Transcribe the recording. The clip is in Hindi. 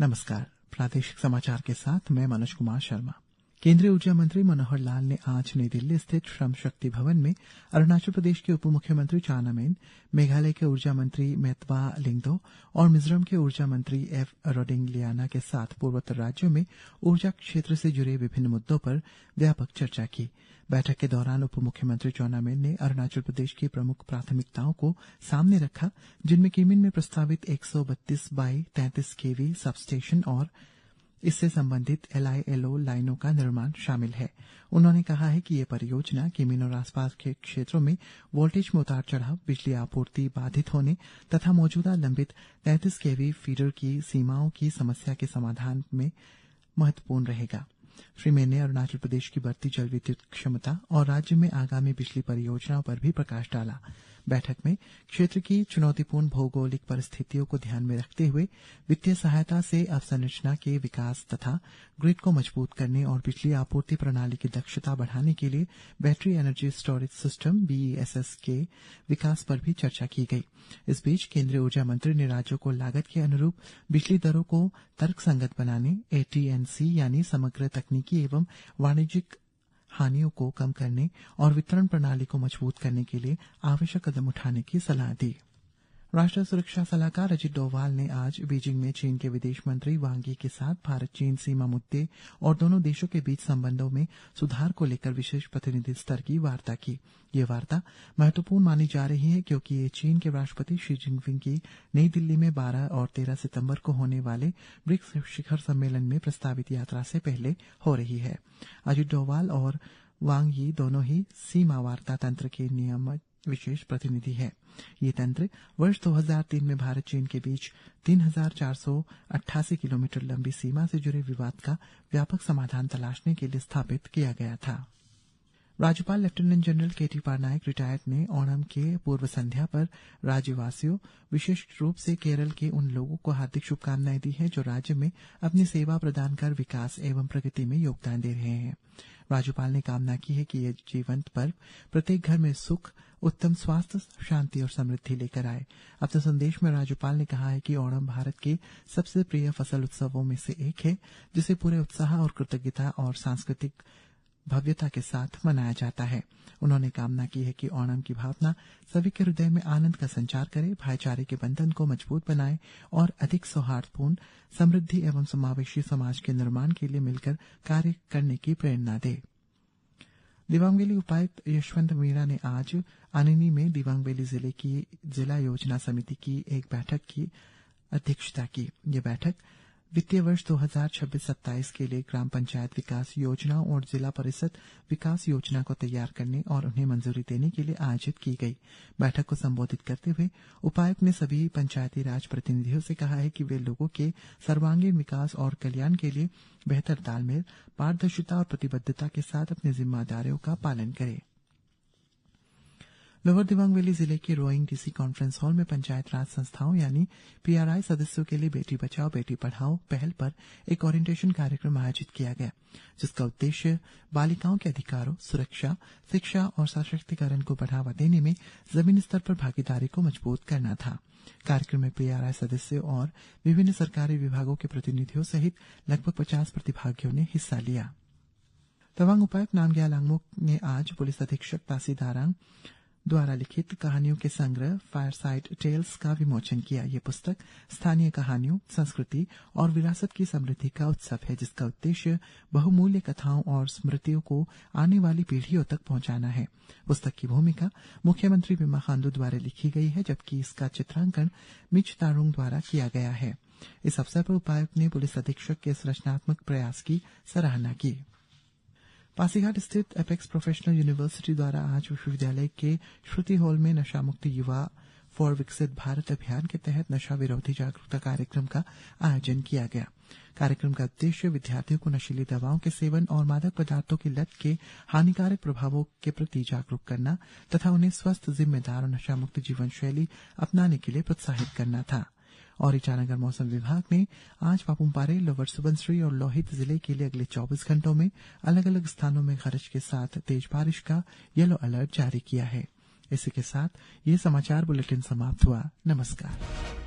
नमस्कार। प्रादेशिक समाचार के साथ मैं मनोज कुमार शर्मा। केंद्रीय ऊर्जा मंत्री मनोहर लाल ने आज नई दिल्ली स्थित श्रम शक्ति भवन में अरुणाचल प्रदेश के उप मुख्यमंत्री चाउना मेन, मेघालय के ऊर्जा मंत्री मेतवा लिंगदो और मिजोरम के ऊर्जा मंत्री एफ रोडिंग लियाना के साथ पूर्वोत्तर राज्यों में ऊर्जा क्षेत्र से जुड़े विभिन्न मुद्दों पर व्यापक चर्चा की। बैठक के दौरान उप मुख्यमंत्री चाउना मेन ने अरुणाचल प्रदेश की प्रमुख प्राथमिकताओं को सामने रखा, जिनमें किमिन में प्रस्तावित 132/33 केवी सबस्टेशन और इससे संबंधित LILO लाइनों का निर्माण शामिल है। उन्होंने कहा है कि ये परियोजना किमिन और आसपास के क्षेत्रों में वोल्टेज में उतार चढ़ाव, बिजली आपूर्ति बाधित होने तथा मौजूदा लंबित 33 केवी फीडर की सीमाओं की समस्या के समाधान में महत्वपूर्ण रहेगा। श्री मेन ने अरुणाचल प्रदेश की बढ़ती जल विद्युत क्षमता और राज्य में आगामी बिजली परियोजनाओं पर भी प्रकाश डाला। बैठक में क्षेत्र की चुनौतीपूर्ण भौगोलिक परिस्थितियों को ध्यान में रखते हुए वित्तीय सहायता से अवसंरचना के विकास तथा ग्रिड को मजबूत करने और बिजली आपूर्ति प्रणाली की दक्षता बढ़ाने के लिए battery energy storage system BESS के विकास पर भी चर्चा की गई। इस बीच केंद्रीय ऊर्जा मंत्री ने राज्यों को लागत के अनुरूप बिजली दरों को तर्कसंगत बनाने, AT&C यानी समग्र तकनीकी एवं वाणिज्यिक हानियों को कम करने और वितरण प्रणाली को मजबूत करने के लिए आवश्यक कदम उठाने की सलाह दी। राष्ट्रीय सुरक्षा सलाहकार अजित डोभाल ने आज बीजिंग में चीन के विदेश मंत्री वांग यी के साथ भारत चीन सीमा मुद्दे और दोनों देशों के बीच संबंधों में सुधार को लेकर विशेष प्रतिनिधि स्तर की वार्ता की। ये वार्ता महत्वपूर्ण मानी जा रही है क्योंकि ये चीन के राष्ट्रपति शी जिनपिंग की नई दिल्ली में 12 और 13 सितंबर को होने वाले ब्रिक्स शिखर सम्मेलन में प्रस्तावित यात्रा से पहले हो रही है। अजित डोभाल और वांग यी दोनों ही सीमा वार्ता तंत्र के नियमित विशेष प्रतिनिधि है। ये तंत्र वर्ष 2003 में भारत चीन के बीच 3488 किलोमीटर लंबी सीमा से जुड़े विवाद का व्यापक समाधान तलाशने के लिए स्थापित किया गया था। राज्यपाल lieutenant general KT Patnaik retired ने ओणम के पूर्व संध्या पर राज्यवासियों, विशेष रूप से केरल के उन लोगों को हार्दिक शुभकामनाएं दी हैं जो राज्य में अपनी सेवा प्रदान कर विकास एवं प्रगति में योगदान दे रहे हैं। राज्यपाल ने कामना की है कि यह जीवंत पर्व प्रत्येक घर में सुख, उत्तम स्वास्थ्य, शांति और समृद्धि लेकर आए। अपने संदेश में राज्यपाल ने कहा है कि ओणम भारत के सबसे प्रिय फसल उत्सवों में से एक है, जिसे पूरे उत्साह और कृतज्ञता और सांस्कृतिक भव्यता के साथ मनाया जाता है। उन्होंने कामना की है कि ओणम की भावना सभी के हृदय में आनंद का संचार करे, भाईचारे के बंधन को मजबूत बनाए और अधिक सौहार्दपूर्ण, समृद्धि एवं समावेशी समाज के निर्माण के लिए मिलकर कार्य करने की प्रेरणा दे। दिबांग वैली उपायुक्त यशवंत मीणा ने आज आनिनी में दिबांग वैली जिले की जिला योजना समिति की एक बैठक की अध्यक्षता की। ये बैठक वित्तीय वर्ष 2026-27 के लिए ग्राम पंचायत विकास योजनाओं और जिला परिषद विकास योजना को तैयार करने और उन्हें मंजूरी देने के लिए आयोजित की गई। बैठक को संबोधित करते हुए उपायुक्त ने सभी पंचायती राज प्रतिनिधियों से कहा है कि वे लोगों के सर्वांगीण विकास और कल्याण के लिए बेहतर तालमेल, पारदर्शिता और प्रतिबद्धता के साथ अपनी जिम्मेदारियों का पालन करें। लोअर दिबांग वैली जिले के रोइंग DC कॉन्फ्रेंस हॉल में पंचायत राज संस्थाओं यानी PRI सदस्यों के लिए बेटी बचाओ बेटी पढ़ाओ पहल पर एक ओरिएंटेशन कार्यक्रम आयोजित किया गया, जिसका उद्देश्य बालिकाओं के अधिकारों, सुरक्षा, शिक्षा और सशक्तिकरण को बढ़ावा देने में जमीनी स्तर पर भागीदारी को मजबूत करना था। कार्यक्रम में PRI सदस्यों और विभिन्न सरकारी विभागों के प्रतिनिधियों सहित लगभग 50 प्रतिभागियों ने हिस्सा लिया। तवांग उपायुक्त नामग्याल लांगमोक ने आज पुलिस अधीक्षक तासी दारांग द्वारा लिखित कहानियों के संग्रह फायरसाइड टेल्स का विमोचन किया। ये पुस्तक स्थानीय कहानियों, संस्कृति और विरासत की समृद्धि का उत्सव है, जिसका उद्देश्य बहुमूल्य कथाओं और स्मृतियों को आने वाली पीढ़ियों तक पहुंचाना है। पुस्तक की भूमिका मुख्यमंत्री पेमा खांडू द्वारा लिखी गई है, जबकि इसका चित्रांकन मिच तारुंग द्वारा किया गया है। इस अवसर पर उपायुक्त ने पुलिस अधीक्षक के इस रचनात्मक प्रयास की सराहना की। पासीघाट स्थित एपेक्स प्रोफेशनल यूनिवर्सिटी द्वारा आज विश्वविद्यालय के श्रुति हॉल में नशा मुक्ति युवा फॉर विकसित भारत अभियान के तहत नशा विरोधी जागरूकता कार्यक्रम का आयोजन किया गया। कार्यक्रम का उद्देश्य विद्यार्थियों को नशीली दवाओं के सेवन और मादक पदार्थों की लत के हानिकारक प्रभावों के प्रति जागरूक करना तथा उन्हें स्वस्थ, जिम्मेदार और नशा मुक्त जीवन शैली अपनाने के लिए प्रोत्साहित करना था। और ईटानगर मौसम विभाग ने आज पापुमपारे, लोअर सुबनसिरी और लोहित जिले के लिए अगले 24 घंटों में अलग अलग स्थानों में गरज के साथ तेज बारिश का येलो अलर्ट जारी किया है। इसी के साथ ये समाचार बुलेटिन समाप्त हुआ। नमस्कार।